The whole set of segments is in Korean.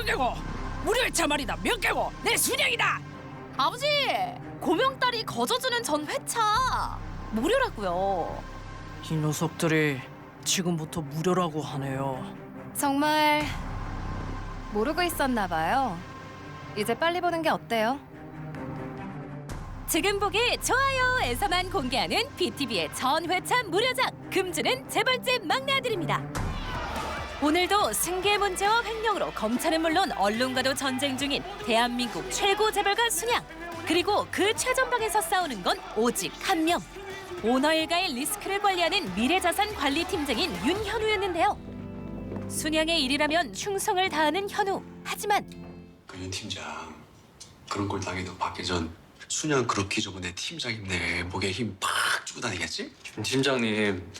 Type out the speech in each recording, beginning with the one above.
몇 개고 무료회차 말이다 몇 개고 내 순양이다. 아버지, 고명딸이 거저주는 전 회차 무료라고요. 이 녀석들이 지금부터 무료라고 하네요. 정말 모르고 있었나 봐요. 이제 빨리 보는 게 어때요? 지금 보기 좋아요에서만 공개하는 BTV의 전 회차 무료작 금주는 재벌집 막내 아들입니다. 오늘도 승계 문제와 횡령으로 검찰은 물론 언론과도 전쟁 중인 대한민국 최고 재벌가 순양. 그리고 그 최전방에서 싸우는 건 오직 한 명. 오너 일가의 리스크를 관리하는 미래자산 관리팀장인 윤현우였는데요. 순양의 일이라면 충성을 다하는 현우. 하지만 그 윤 팀장 그런 꼴 당해도 받기 전 순양 그렇게 저번에 팀장인데 목에 힘 팍 주고 다니겠지? 윤 팀장님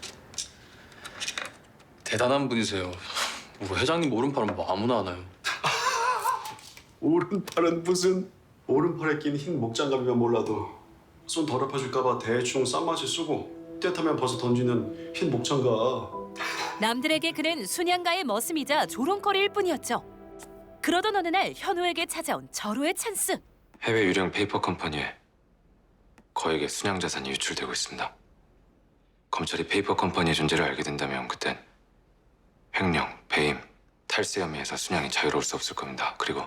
대단한 분이세요. 뭐 회장님 오른팔은 뭐 아무나 하나요? 오른팔은 무슨 오른팔에 낀 흰 목장갑이면 몰라도 손 더럽혀질까 봐 대충 싼맛이 쓰고 때타면 벗어 던지는 흰 목장갑. 남들에게 그는 순양가의 머슴이자 조롱거리일 뿐이었죠. 그러던 어느 날 현우에게 찾아온 절호의 찬스. 해외 유령 페이퍼 컴퍼니에 거액의 순양 자산이 유출되고 있습니다. 검찰이 페이퍼 컴퍼니의 존재를 알게 된다면 그땐 횡령, 배임, 탈세 혐의에서 순양이 자유로울 수 없을 겁니다. 그리고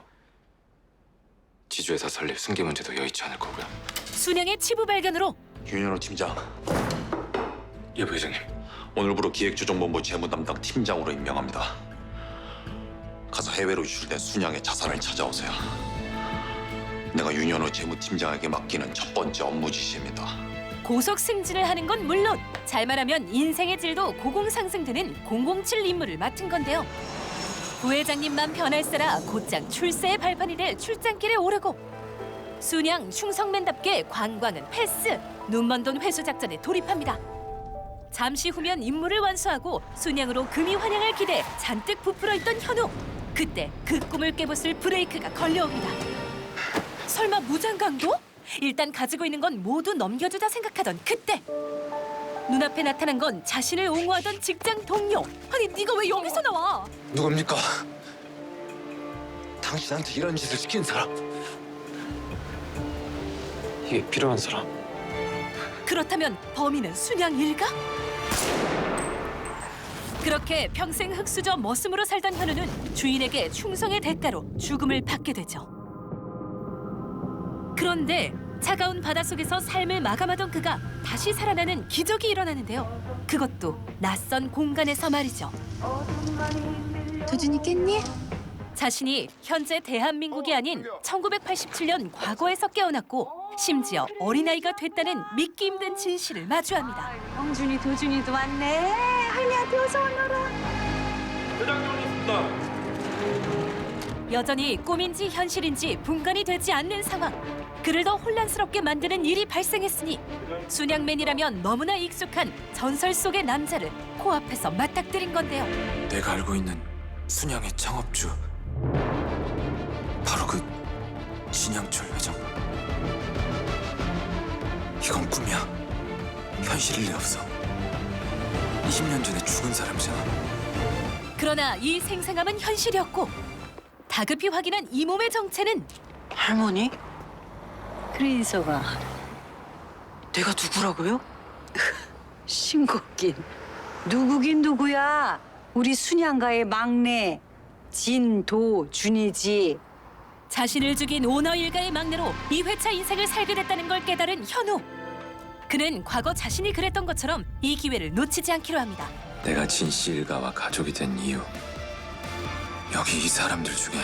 지주회사 설립 승계 문제도 여의치 않을 거고요. 순양의 치부 발견으로 윤현우 팀장, 예, 부회장님. 오늘부로 기획조정본부 재무 담당 팀장으로 임명합니다. 가서 해외로 유출된 순양의 자산을 찾아오세요. 내가 윤현우 재무팀장에게 맡기는 첫 번째 업무 지시입니다. 고속 승진을 하는 건 물론 잘 말하면 인생의 질도 고공상승되는 007 임무를 맡은 건데요. 부회장님만 변할세라 곧장 출세의 발판이 될 출장길에 오르고 순양 충성맨답게 관광은 패스, 눈먼 돈 회수 작전에 돌입합니다. 잠시 후면 임무를 완수하고 순양으로 금이 환영을 기대해 잔뜩 부풀어 있던 현우. 그때 그 꿈을 깨부술 브레이크가 걸려옵니다. 설마 무장강도? 일단 가지고 있는 건 모두 넘겨주자 생각하던 그때 눈앞에 나타난 건 자신을 옹호하던 직장 동료. 아니 네가 왜 여기서 나와? 누굽니까? 당신한테 이런 짓을 시킨 사람. 이게 필요한 사람. 그렇다면 범인은 순양 일가? 그렇게 평생 흙수저 머슴으로 살던 현우는 주인에게 충성의 대가로 죽음을 받게 되죠. 그런데 차가운 바닷속에서 삶을 마감하던 그가 다시 살아나는 기적이 일어나는데요. 그것도 낯선 공간에서 말이죠. 도준이 깼니? 자신이 현재 대한민국이 아닌 1987년 과거에서 깨어났고 심지어 어린아이가 됐다는 믿기 힘든 진실을 마주합니다. 형준이 도준이도 왔네. 할미한테 어서 오너라. 여전히 꿈인지 현실인지 분간이 되지 않는 상황. 그를 더 혼란스럽게 만드는 일이 발생했으니 순양맨이라면 너무나 익숙한 전설 속의 남자를 코앞에서 맞닥뜨린 건데요. 내가 알고 있는 순양의 창업주 바로 그 신양철 회장. 이건 꿈이야. 현실일 리 없어. 20년 전에 죽은 사람이잖아. 그러나 이 생생함은 현실이었고 다급히 확인한 이 몸의 정체는 할머니? 그래서가 내가 누구라고요? 싱겁긴 누구긴 누구야? 우리 순양가의 막내 진도준이지. 자신을 죽인 오너 일가의 막내로 이 회차 인생을 살게 됐다는 걸 깨달은 현우. 그는 과거 자신이 그랬던 것처럼 이 기회를 놓치지 않기로 합니다. 내가 진씨 일가와 가족이 된 이유. 여기 이 사람들 중에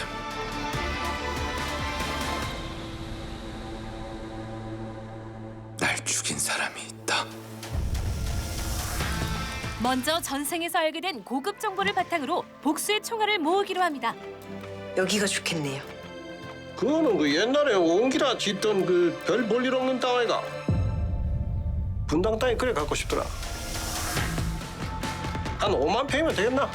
날 죽인 사람이 있다. 먼저 전생에서 알게 된 고급 정보를 바탕으로 복수의 총알을 모으기로 합니다. 여기가 좋겠네요. 그거는 그 옛날에 옹기라 짓던 그 별 볼 일 없는 땅 아이가. 분당 땅이 그래 갖고 싶더라. 한 5만 평이면 되겠나?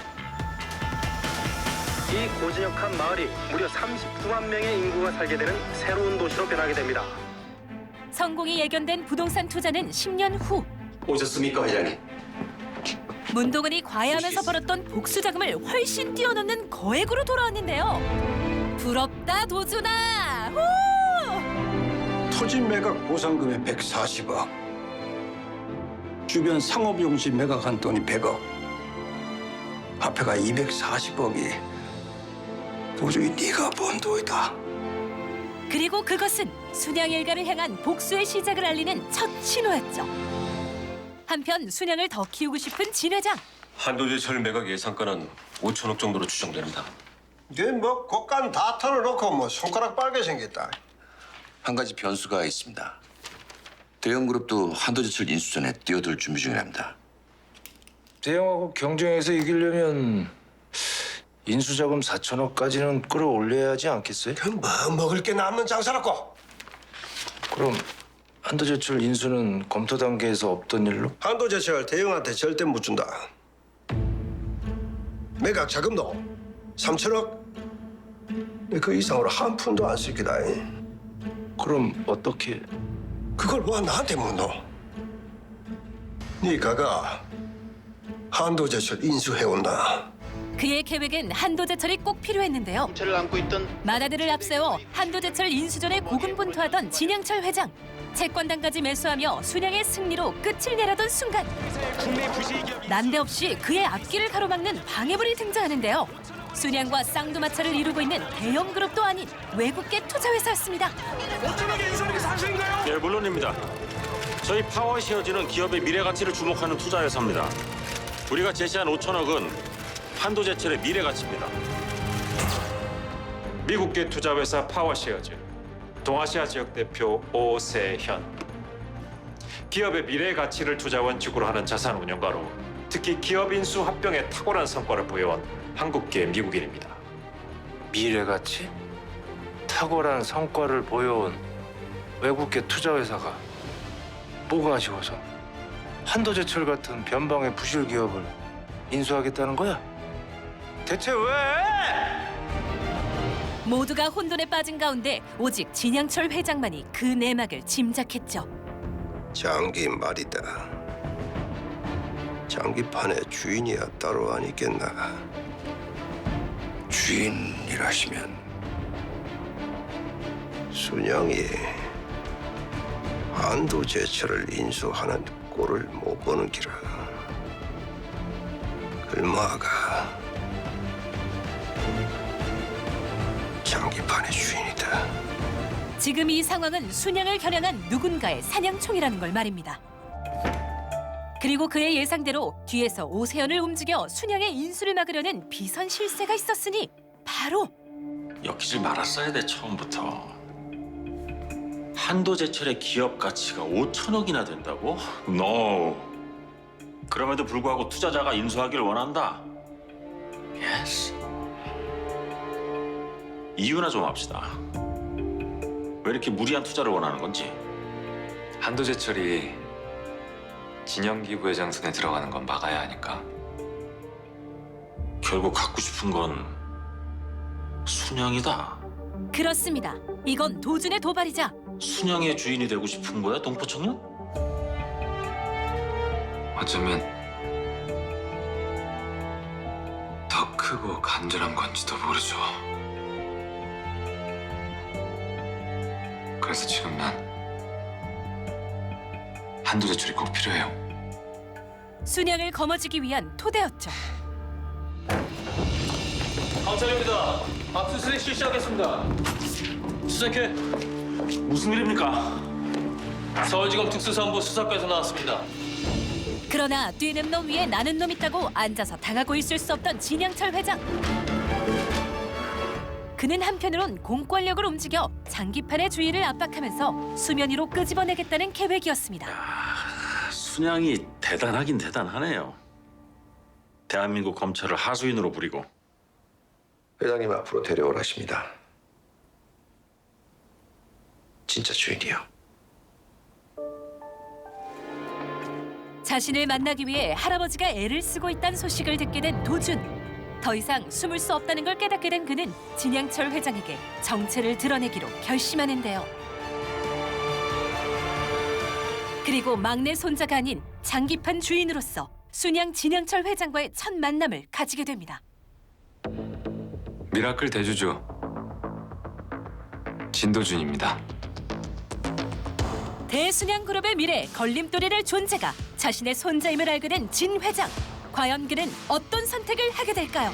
이 고즈넉한 마을이 무려 39만 명의 인구가 살게 되는 새로운 도시로 변하게 됩니다. 성공이 예견된 부동산 투자는 10년 후. 오셨습니까, 회장님? 문동은이 과외하면서 벌었던 복수 자금을 훨씬 뛰어넘는 거액으로 돌아왔는데요. 부럽다 도준아. 후! 토지 매각 보상금이 140억. 주변 상업용지 매각한 돈이 100억. 화폐가 240억이 도저히 네가 번 돈이다. 그리고 그것은 순양 일가를 향한 복수의 시작을 알리는 첫 신호였죠. 한편 순양을 더 키우고 싶은 진 회장. 한도제철 매각 예상가는 5천억 정도로 추정됩니다. 네뭐 곳간 다 털어놓고 뭐 손가락 빨개 생겼다. 한 가지 변수가 있습니다. 대형그룹도 한도제철 인수전에 뛰어들 준비 중이랍니다. 대형하고 경쟁해서 이기려면 인수자금 4천억까지는 끌어올려야 하지 않겠어요? 그럼 뭐 먹을 게 남는 장사라고. 그럼 한도제철 인수는 검토 단계에서 없던 일로? 한도제철 대형한테 절대 못 준다. 매각 자금도 3천억. 그 이상으로 한 푼도 안 쓸 기다. 그럼 어떻게? 그걸 뭐 나한테 묻노? 네 가가 한도제철 인수해온다. 그의 계획엔 한도제철이 꼭 필요했는데요. 마다들을 앞세워 한도제철 인수전에 고군분투하던 진양철 회장. 채권단까지 매수하며 순양의 승리로 끝을 내려던 순간 난데없이 그의 앞길을 가로막는 방해물이 등장하는데요. 순양과 쌍두마차를 이루고 있는 대형 그룹도 아닌 외국계 투자회사였습니다. 네, 물론입니다. 저희 파워시어즈는 기업의 미래 가치를 주목하는 투자회사입니다. 우리가 제시한 5천억은 한도제철의 미래 가치입니다. 미국계 투자회사 파워시어즈, 동아시아 지역 대표 오세현. 기업의 미래 가치를 투자원칙으로 하는 자산 운용가로 특히 기업 인수 합병에 탁월한 성과를 보여온 한국계 미국인입니다. 미래가치? 탁월한 성과를 보여온 외국계 투자회사가 뭐가 아쉬워서 한도제철 같은 변방의 부실 기업을 인수하겠다는 거야? 대체 왜? 모두가 혼돈에 빠진 가운데 오직 진양철 회장만이 그 내막을 짐작했죠. 장기 말이다. 장기판의 주인이야 따로 아니겠나. 주인이라시면 순양이 한도제철을 인수하는 꼴을 못 보는 기라. 글마가 장기판의 주인이다. 지금 이 상황은 순양을 겨냥한 누군가의 사냥총이라는 걸 말입니다. 그리고 그의 예상대로 뒤에서 오세현을 움직여 순양의 인수를 막으려는 비선 실세가 있었으니 바로 엮이질 말았어야 돼, 처음부터. 한도제철의 기업 가치가 5천억이나 된다고? No. 그럼에도 불구하고 투자자가 인수하기를 원한다. Yes. 이유나 좀 합시다. 왜 이렇게 무리한 투자를 원하는 건지. 한도제철이 진영기부회장 손에 들어가는 건 막아야 하니까. 결국 갖고 싶은 건 순양이다. 그렇습니다. 이건 도준의 도발이자 순양의 주인이 되고 싶은 거야, 동포청년? 어쩌면 더 크고 간절한 건지도 모르죠. 그래서 지금 난 한도제철이 꼭 필요해요. 순양을 거머쥐기 위한 토대였죠. 감사합니다. 압수수색 실시하겠습니다. 수색해. 무슨 일입니까? 서울지검 특수사본부 수사과에서 나왔습니다. 그러나 뛰는 놈 위에 나는 놈 있다고 앉아서 당하고 있을 수 없던 진양철 회장. 그는 한편으론 공권력을 움직여 장기판의 주의를 압박하면서 수면 위로 끄집어내겠다는 계획이었습니다. 순양이 대단하긴 대단하네요. 대한민국 검찰을 하수인으로 부리고. 회장님 앞으로 데려오라십니다. 진짜 주인이요. 자신을 만나기 위해 할아버지가 애를 쓰고 있다는 소식을 듣게 된 도준. 더 이상 숨을 수 없다는 걸 깨닫게 된 그는 진양철 회장에게 정체를 드러내기로 결심하는데요. 그리고 막내 손자가 아닌 장기판 주인으로서 순양 진양철 회장과의 첫 만남을 가지게 됩니다. 미라클 대주주 진도준입니다. 대순양그룹의 미래 걸림돌이를 존재가 자신의 손자임을 알게 된 진 회장. 과연 그는 어떤 선택을 하게 될까요?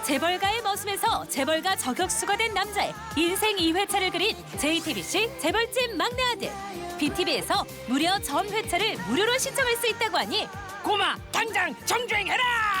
재벌가의 머슴에서 재벌가 저격수가 된 남자의 인생 2회차를 그린 JTBC 재벌집 막내 아들. BTV에서 무려 전 회차를 무료로 시청할 수 있다고 하니 고마 당장 정주행해라.